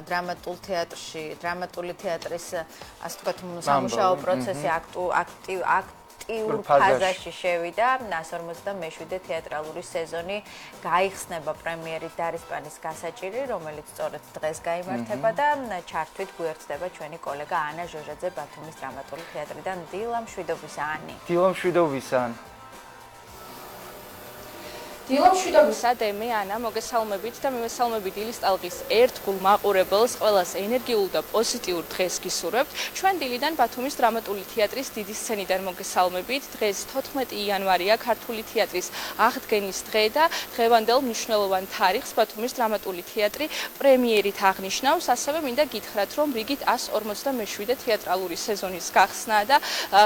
დრამატულ თეატრში, დრამატული თეატრის ასე ვთქვათ, სამუშაო პროცესი აქტიურ ფაზაში შევიდა. 157-ე თეატრალური სეზონი გაიხსნება პრემიერით დარისპანის გასაჭირი, რომელიც სწორედ დღეს გაიმართება და ჩართვით გვერდდება ჩვენი კოლეგა ანა ჟოჟაძე ბათუმის დრამატული თეატრიდან. დილა მშვიდობისა, ანი. დილა მშვიდობისა. დილა მშვიდობისა, მე ანა, მოგესალმებით და მივესალმებით დილის ტალღის ერთგულ მაყურებელს, ყველას ენერგიულ და პოზიტიურ დღეს გისურვებთ. ჩვენ დილიდან ბათუმის დრამატული თეატრის დიდი სცენიდან მოგესალმებით. დღეს 14 იანვარია, ქართული თეატრის აღდგენის დღე და დღევანდელ მნიშვნელოვან თარიღს ბათუმის დრამატული თეატრი პრემიერით აღნიშნავს. ასევე მინდა გითხრათ, რომ რიგით 157 თეატრალური სეზონის გახსნა და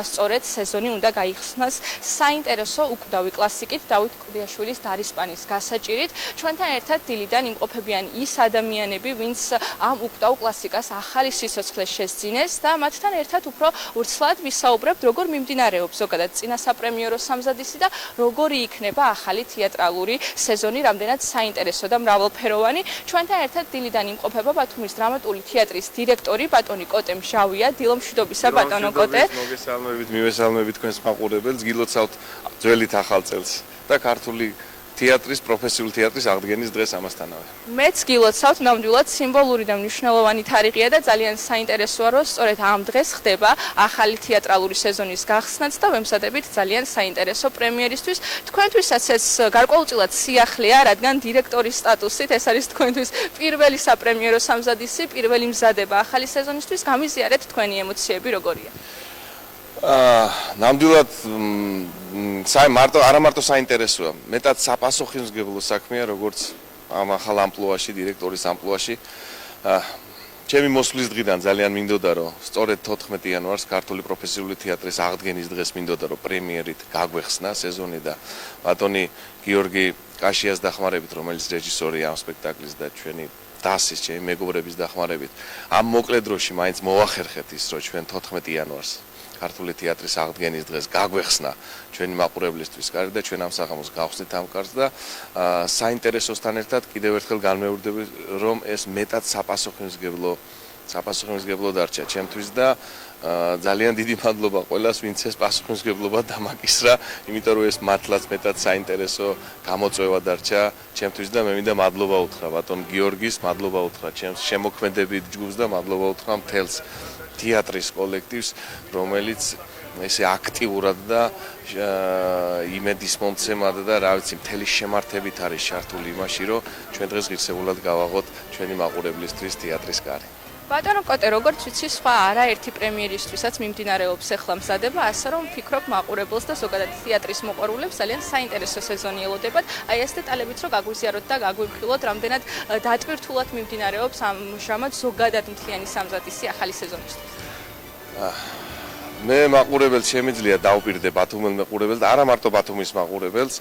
სწორედ სეზონი უნდა გაიხსნას საინტერესო უკვდავი კლასიკით დავით კუდიაშვილის დარისპანის გასაჭირით. ჩვენთან ერთად დილიდან იმყოფებიან ის ადამიანები, ვინც ამ უკვდავ კლასიკას ახალი სიცოცხლე შესძინეს და მათთან ერთად უფრო ვრცლად ვისაუბრებთ, როგორ მიმდინარეობს ზოგადად წინა საპრემიერო სამზადისი და როგორი იქნება ახალი თეატრალური სეზონი, რამდენად საინტერესო და მრავალფეროვანი. ჩვენთან ერთად დილიდან იმყოფება ბათუმის დრამატული თეატრის დირექტორი ბატონი კოტე მჟავია. დილა მშვიდობისა, ბატონო კოტე. მივესალმებით თქვენს მაყურებელს, გილოცავთ ძველით ახალ წელს და ქართული თეატრის, პროფესიული თეატრის აღდგენის დღეს ამასთანავე. მეც გილოცავთ, ნამდვილად სიმბოლური და მნიშვნელოვანი თარიღია და ძალიან საინტერესოა, რომ სწორედ ამ დღეს ხდება ახალი თეატრალური სეზონის გახსნაც და ვემზადებით ძალიან საინტერესო პრემიერისთვის. თქვენთვისაც ეს გარკვეულწილად სიახლეა, რადგან დირექტორის სტატუსით ეს არის თქვენთვის პირველი საპრემიერო სამზადისი, პირველი მზადება ახალი სეზონისთვის. გამიზიარეთ თქვენი ემოციები როგორია? ნამდვილად არა მარტო საინტერესოა, მეტად საპასუხისმგებლო საქმეა, როგორც ამ ახალ ამპლუაში, დირექტორის ამპლუაში. ჩემი მოსვლის დღიდან ძალიან მინდოდა, რომ სწორედ 14 იანვარს ქართული პროფესიული თეატრის აღდგენის დღეს მინდოდა, რომ პრემიერით გაგვეხსნა სეზონი და ბატონი გიორგი კაშიას დახმარებით, რომელიც რეჟისორია ამ სპექტაკლის და ჩვენი დასის, ჩემი მეგობრების დახმარებით, ამ მოკლე დროში მაინც მოახერხეთ ის, რომ ჩვენ 14 იანვარს ქართული თეატრის აღდგენის დღეს გაგვეხსნა ჩვენი მაყურებლისთვის კარგი და ჩვენ ამ საღამოს გავხსნით ამ კარს და საინტერესოსთან ერთად კიდევ ერთხელ განმეორდები, რომ ეს მეტად საპასუხისმგებლო დარჩა ჩემთვის და ძალიან დიდი მადლობა ყველას, ვინც ეს პასუხისმგებლობა დამაკისრა, იმიტომ რომ ეს მართლაც მეტად საინტერესო გამოწვევა დარჩა ჩემთვის და მე მინდა მადლობა უთხრა ბატონ გიორგის, მადლობა უთხრა ჩემს შემოქმედებით ჯგუფს და მადლობა უთხრა მთელს თეატრის კოლექტივს, რომელიც ესე აქტიურად და იმედის მომცემად და რა ვიცი, მთელი შემართებით არის ჩართული იმაში, რომ ჩვენ დღეს ღირსებულად გავაღოთ ჩვენი მაყურებლისთვის თეატრის კარი. ბატონო კოტე, როგორც ვიცი, სხვა არაერთი პრემიერისთვისაც მიმდინარეობს ახლა მზადება, ასე რომ ვფიქრობ მაყურებელს და ზოგადად თეატრის მოყვარულებს ძალიან საინტერესო სეზონი ელოდებათ. აი ეს დეტალებით რომ გაგვიზიაროთ და გაგვიფრთხილოთ, რამდენად დატვირთულად მიმდინარეობს ამჟამად ზოგადად მთლიანი სამზადისი ახალი სეზონისთვის. მე მაყურებელს შემიძლია დავპირდე ბათუმელ მაყურებელს და არა მარტო ბათუმის მაყურებელს.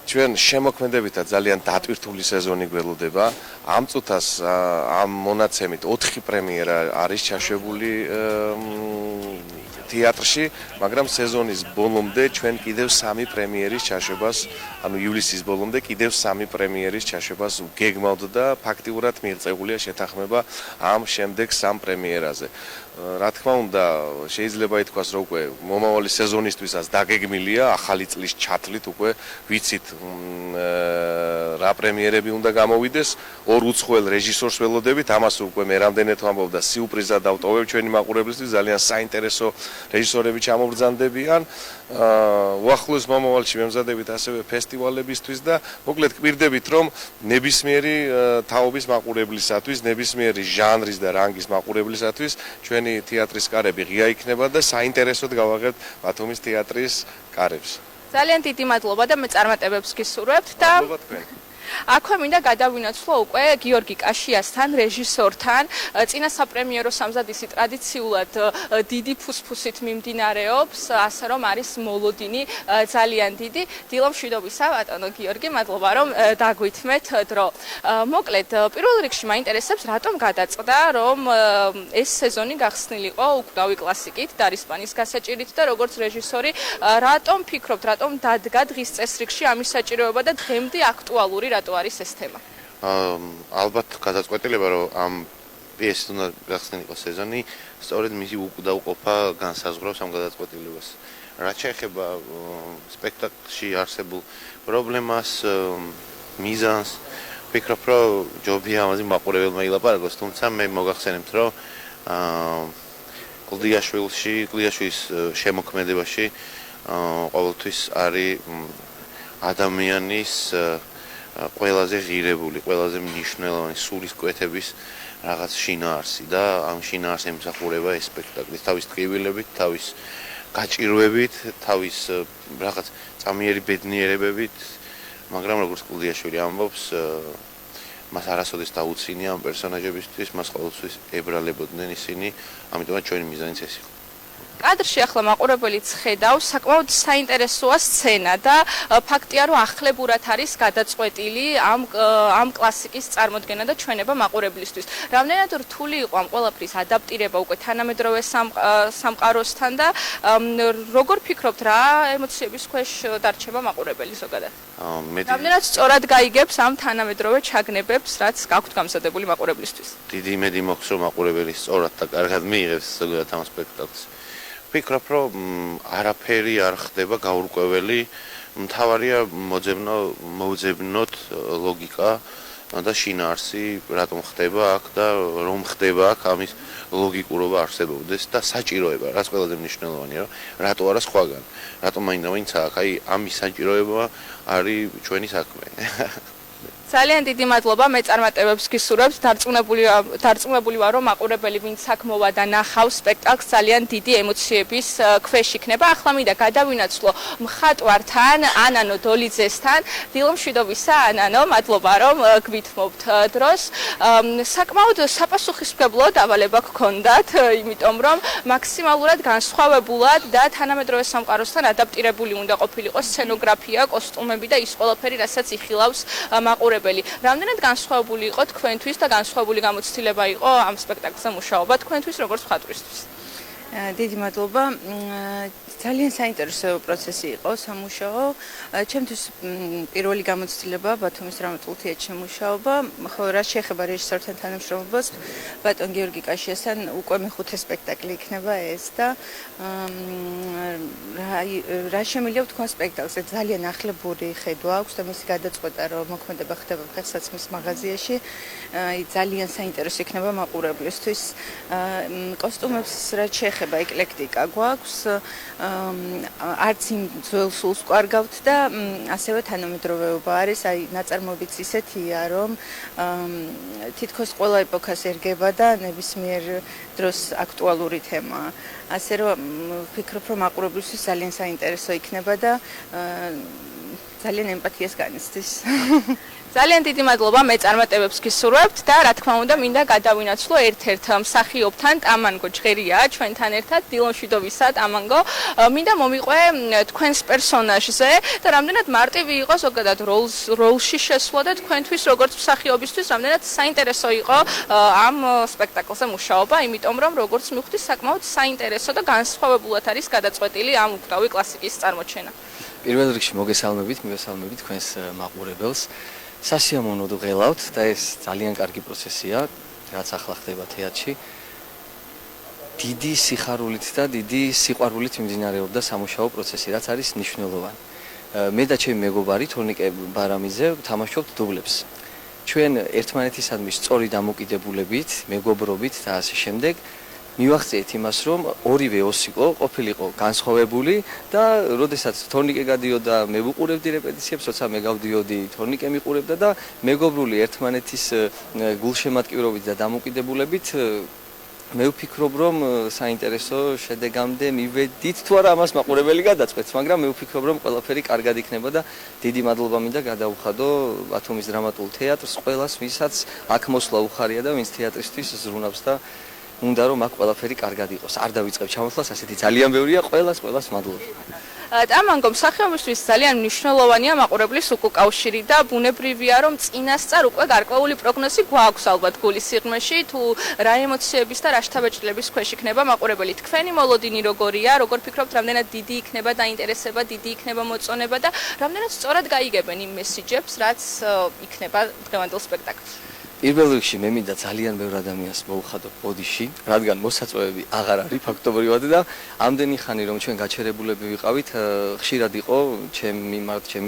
ჩვენ შემოქმედებითაც ძალიან დატვირთული სეზონი გველოდება. ამ წუთას ამ მონაცემით 4 პრემიერა არის ჩაშვებული თეატრში, მაგრამ სეზონის ბოლომდე ჩვენ კიდევ 3 პრემიერის ჩაშვებას, ანუ ივლისის ბოლომდე კიდევ 3 პრემიერის ჩაშვებას გეგმავთ და ფაქტიურად მიღწეულია შეთანხმება ამ შემდეგ 3 პრემიერაზე. რა თქმა უნდა, შეიძლება ითქვას, რომ უკვე მომავალი სეზონისთვისაც დაგეგმილია, ახალი წლის ჩათვლით უკვე ვიცით რა პრემიერები უნდა გამოვიდეს, ორ უცხოელ რეჟისორს ველოდებით, ამას უკვე მე რამდენად ვამბობ და სიურპრიზად დავტოვებ ჩვენი მაყურებლისთვის, ძალიან საინტერესო რეჟისორები ჩამობრძანდებიან. უახლოეს მომავალში მემზადებით ასევე ფესტივალებისთვის და მოკლედ გვირდებით, რომ ნებისმიერი თაობის მაყურებლისათვის, ნებისმიერი ჟანრის და რანგის მაყურებლისათვის ჩვენი თეატრის კარები ღია იქნება და საინტერესოდ გავაღებთ ბათუმის თეატრის კარებს. ძალიან დიდი მადლობა და მე წარმატებებს გისურვებთ და აქვე მინდა გადავინაცვლო უკვე გიორგი კაშიასთან, რეჟისორთან. წინა საპრემიერო სამზადისი ტრადიციულად დიდი ფუსფუსით მიმდინარეობს, ასე რომ არის მოლოდინი ძალიან დიდი. დილა მშვიდობისა, ბატონო გიორგი, მადლობა რომ დაგვითმეთ დრო. მოკლედ, პირველ რიგში მაინტერესებს, რატომ გადაწყდა, რომ ეს სეზონი გახსნილიყო უკვდავი კლასიკით, დარისპანის გასაჭირით და როგორც რეჟისორი, რატომ ფიქრობთ, რატომ დადგა დღის წესრიგში ამის საჭიროება და დღემდე აქტუალური რატო არის ეს თემა? ალბათ გადაწყვეტილება რომ ამ პიესის უნდა გახსნილ იყოს სეზონი, სწორედ მისი უკდაუყოფა განსაზღვრავს ამ გადაწყვეტილებას. რაც შეეხება სპექტაკლში არსებულ პრობლემას, მიზანს, ვფიქრობ, რომ ჯობია ამაზე მაყურებელმა ილაპარაკოს, თუმცა მე მოგახსენებთ, რომ კლდიაშვილის შემოქმედებაში ყოველთვის არის ადამიანის ყველაზე ღირებული, ყველაზე მნიშვნელოვანი სულისკვეთების რაღაც შინაარსი და ამ შინაარსს ემსახურება ეს სპექტაკლი თავის ტკივილებით, თავის გაჭირვებით, თავის რაღაც წამიერი ბედნიერებებით, მაგრამ როგორც კლდიაშვილი ამბობს, მას არასოდეს დაუცინია ამ პერსონაჟებისთვის, მას ყოველთვის ებრალებოდნენ ისინი, ამიტომაც ჩვენი მიზანიც ეს იყო. კადრში ახლა მაყურებელიც ხედავს, საკმაოდ საინტერესოა სცენა და ფაქტია, რომ ახლებურად არის გადაწყვეტილი ამ კლასიკის წარმოდგენა და ჩვენება მაყურებლისთვის. რამდენად რთული იყო ამ ყველაფრის ადაპტირება უკვე თანამედროვე სამყაროსთან და როგორ ფიქრობთ, რა ემოციების ქვეშ დარჩება მაყურებელი ზოგადად? რამდენად სწორად გაიგებს ამ თანამედროვე ჩაგნებებს, რაც გაქვთ გამზადებული მაყურებლისთვის? დიდი იმედი მაქვს, რომ მაყურებელი სწორად და კარგად მიიღებს ზოგადად ამ სპექტაკლს. ვფიქრობ, რომ არაფერი არ ხდება გაურკვეველი, მთავარია მოვძებნოთ ლოგიკა და შინაარსი, რატომ ხდება აქ და რომ ხდება აქ, ამის ლოგიკურობა არსებობდეს და საჭიროება, რაც ყველაზე მნიშვნელოვანია, რომ რატო არა სხვაგან, რატომ მაინც აქ, აი ამის საჭიროება არის ჩვენი საქმე. ძალიან დიდი მადლობა მეწარმატებებს გისურვებთ. დარწმუნებული ვარ, რომ მაყურებელი ვინც აქ მოვა და ნახავს სპექტაკლს, ძალიან დიდი ემოციების ქვეშ იქნება. ახლა მინდა გადავინაცვლო მხატვართან, ანანო დოლიძესთან. დილომშვიდობისა, ანანო, მადლობა რომ გვითმობთ დროს. საკმაოდ საპასუხისმგებლო დავალება გქონდათ, იმიტომ რომ მაქსიმალურად განსხვავებულად და თანამედროვე სამყაროსთან ადაპტირებული უნდა ყოფილიყო სცენოგრაფია, კოსტუმები და ის ყველაფერი, რასაც იხილავს მაყურებელი. რამდენად განსხვავებული იყო თქვენთვის და განსხვავებული გამოცდილება იყო ამ სპექტაკლზე მუშაობა თქვენთვის როგორც მხატვრისთვის? დიდი მადლობა. ძალიან საინტერესო პროცესი იყო სამუშაო. ჩემთვის პირველი გამოცდილება ბათუმის დრამატულ თეატრში მუშაობა, ხო რაც შეეხება რეჟისორთან თანამშრომლობას, ბატონ გიორგი კაშიასთან უკვე მეხუთე სპექტაკლი იქნება ეს და რა შემიძლია თქვა სპექტაკლზე ძალიან ახლებური ხედვა აქვს და მისი გადაწყვეტა რომ მოქმედება ხდება ფეხსაცმლის მაღაზიაში, ძალიან საინტერესო იქნება მაყურებლისთვის. კოსტუმებს რაც შეეხება ეკლექტიკა გვაქვს, არც იმ ძველ სულს გვარგავთ და ასევე თანამედროვეობა არის, აი ნაწარმოებიც ისეთია, რომ თითქოს ყველა ეპოქას ერგება და ნებისმიერ დროს აქტუალური თემაა. ასე რომ ვფიქრობ, რომ მაყურებლისთვის ძალიან საინტერესო იქნება და ძალიან ემპათიას განიცდის. ძალიან დიდი მადლობა მეწარმატებებს გისურვებთ და რა თქმა უნდა მინდა გადავინაცვლო ერთ-ერთ მსახიობთან, ტამანგო ჟღერია ჩვენთან ერთად. დილომშვიდობისა, ტამანგო. მინდა მომიყვე თქვენს პერსონაჟზე და რამდენად მარტივი იყო ზოგადად როლში შესვლა და თქვენთვის როგორც მსახიობისთვის რამდენად საინტერესო იყო ამ სპექტაკლზე მუშაობა, იმიტომ რომ როგორც მივხვდი საკმაოდ საინტერესო და განსხვავებულად არის გადაწყვეტილი ამ უკრავი კლასიკის წარმოჩენა. პირველ რიგში მოგესალმებით თქვენს მაყურებელს. სასიამოვნოდ ვღელავთ და ეს ძალიან კარგი პროცესია, რაც ახლა ხდება თეატრში. დიდი სიხარულით და დიდი სიყვარულით მიმდინარეობდა სამუშაო პროცესი, რაც არის მნიშვნელოვანი. მე და ჩემი მეგობარი თორნიკე ბარამიძე ვთამაშობთ დუბლებს. ჩვენ ერთმანეთისადმი სწორი დამოკიდებულებით, მეგობრობით და ასე შემდეგ მივახციეთ იმას, რომ ორივე ოსიკო ყოფილიყო განსხვავებული და როდესაც თორნიკე გადიოდა, მე ვუყურებდი რეპეტიციებს, როცა მე გავდიოდი, თორნიკე მიყურებდა და მეგობრული ერთმანეთის გულშემატკივრობით და დამოკიდებულებით მე ვფიქრობ, რომ საინტერესო შედეგამდე მივედით, თუ არა ამას მაყურებელი გადაწყვეტს, მაგრამ მე ვფიქრობ, რომ ყველაფერი კარგად იქნება და დიდი მადლობა მინდა გადავუხადო ბათუმის დრამატულ თეატრს, ყველას, ვისაც აქ მოსვლა უხარია და ვინც თეატრისთვის ზრუნავს და უნდა რომ აქ ყველაფერი კარგად იყოს. არ დავიწყებ ჩამოსვლას, ასეთი ძალიან ბევრია, ყველას მადლობა. და მანგო მსახიობისთვის ძალიან მნიშვნელოვანია მაყურებლის უკავშირი და ბუნებრივია რომ წინასწარ უკვე გარკვეული პროგნოზი გვაქვს ალბათ გულის სიღრმეში თუ რა ემოციების და რა შთაბეჭდილების ქვეშ იქნება მაყურებელი. თქვენი მოლოდინი როგორია? როგორ ფიქრობთ, რამდენად დიდი იქნება დაინტერესება, დიდი იქნება მოწონება და რამდენად სწორად გაიგებენ იმ მესიჯებს, რაც იქნება დღევანდელ სპექტაკლში? პირველ რიგში მე მინდა ძალიან ბევრ ადამიანს მოუხადო ბოდიში, რადგან მოსაწვევები აღარ არის ფაქტობრივად და ამდენი ხანი რომ ჩვენ გაჩერებულები ვიყავით, ხშირად იყო ჩემი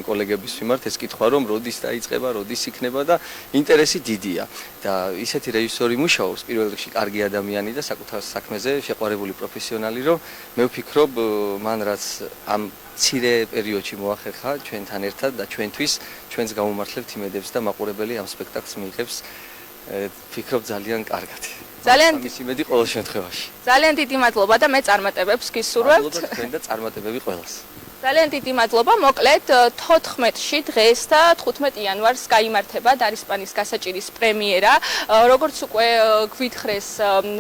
კოლეგების მიმართ ეს კითხვა რომ როდის დაიწყება, როდის იქნება და ინტერესი დიდია. და ისეთი რეჟისორი მუშაობს პირველ რიგში კარგი ადამიანი და საკუთარ საქმეზე შეყვარებული პროფესიონალი, რომ მე ვფიქრობ მან რაც ამ ცირე პერიოდში მოახერხა ჩვენთან ერთად და ჩვენს გამომართლებთ იმედებს და მაყურებელი ამ სპექტაკლს მიიღებს ფიქრობ ძალიან კარგად. ძალიან იმედი ყოველ შემთხვევაში. ძალიან დიდი მადლობა და მე წარმატებებს გისურვებთ. მადლობა თქვენ და წარმატებები ყველას. ძალიან დიდი მადლობა. მოკლედ 14-ში დღეს და 15 იანვარს გაიმართება დარისპანის გასაჭირის პრემიერა. როგორც უკვე გვითხრეს,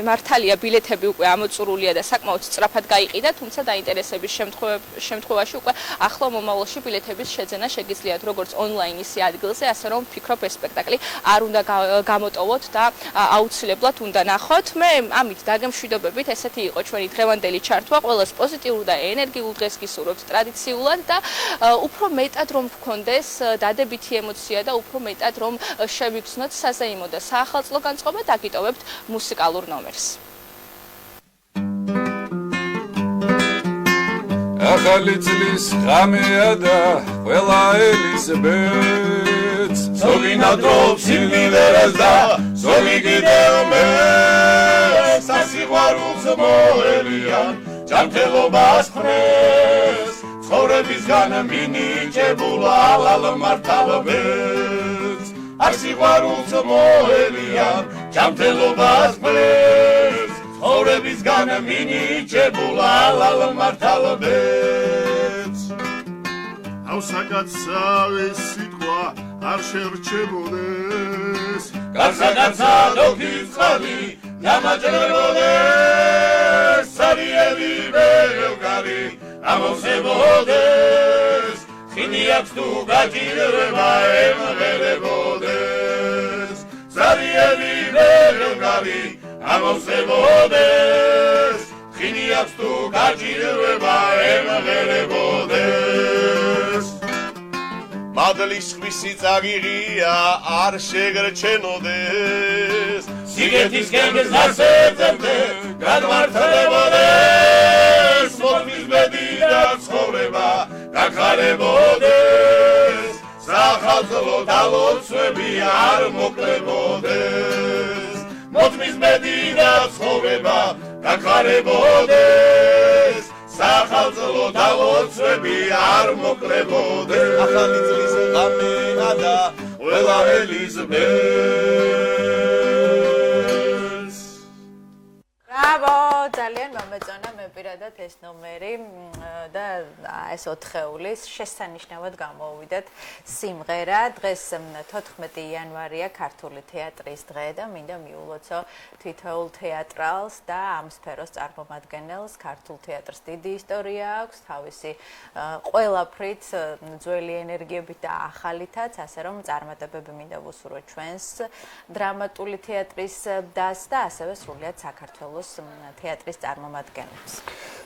მართალია ბილეთები უკვე ამოწურულია და საკმაოდ სწრაფად გაიყიდა, თუმცა დაინტერესების შემთხვევაში უკვე ახლო მომავალში ბილეთების შეძენა შეგიძლიათ როგორც ონლაინ ისე ადგილზე, ასე რომ ვფიქრობ ეს სპექტაკლი არ უნდა გამოტოვოთ და აუცილებლად უნდა ნახოთ. მე ამით დაგემშვიდობებით, ესეთი იყო ჩვენი დღევანდელი ჩართვა. ყველას პოზიტიურ და ენერგიულ დღეს გისურვებთ ტრადიციულად და უფრო მეტად რომ გქონდეს დადებითი ემოცია და უფრო მეტად რომ შევიგრძნოთ საზეიმო და საახალწლო განწყობა, დაგიტოვებთ მუსიკალურ ნომერს. ახალი წლის ღამეა და ყველა ელიზაბეთ ზოგი ნადრობს სიმღერას და ზოგი კიდევ მე სასიყვარულს მოელიან ჯანმრთელობას ხმეს ცხოვრებისგან მინიჭებულ ალალ მართალობებს არ სიყვარულს მოელიან ჯანმრთელობას ხმეს ცხოვრებისგან მინიჭებულ ალალ მართალობებს ავსაკაცავეს სიტყვა არ შერჩებოდეს გასაკაცა დოქის წყალი დამაჯერებოდეს სარიელი ბელგარი ამოვსებოდეს ხინი აქვს თუ გაჭირება ემღერებოდეს სარიელი ბელგარი ამოვსებოდეს ხინი აქვს თუ გაჭირება ემღერებოდეს მადლის ხვისი წაგიღია არ შეგრჩენოდეს სიგეთის გემის გასეძებდე გადმართლებოდეს მოწმის ბედი და ცხოვრება გახარებოდეს სახალხო დალოცვები არ მოკლებოდეს მოწმის ბედი და ცხოვრება გახარებოდეს სახალხო დალოცვები არ მოკლებოდეს ახალი წლის ღამეა და ყველა ელიზაბეთს ბრავო, ძალიან მომეწონა მე პირადად ეს ნომერი და ეს 4-ეულის შესანიშნავად გამოუვიდეთ სიმღერა. დღეს 14 იანვარია ქართული თეატრის დღე და მინდა მიულოცო თითოეულ თეატრალს და ამ სფეროს წარმომადგენელს. ქართულ თეატრს დიდი ისტორია აქვს, თავისი ყველაფრით ძველი ენერგიებით და ახალითაც, ასე რომ წარმატებები მინდა ვუსურვო ჩვენს დრამატული თეატრის დასს და ასევე სრულიად საქართველოს თეატრის წარმომადგენლებს.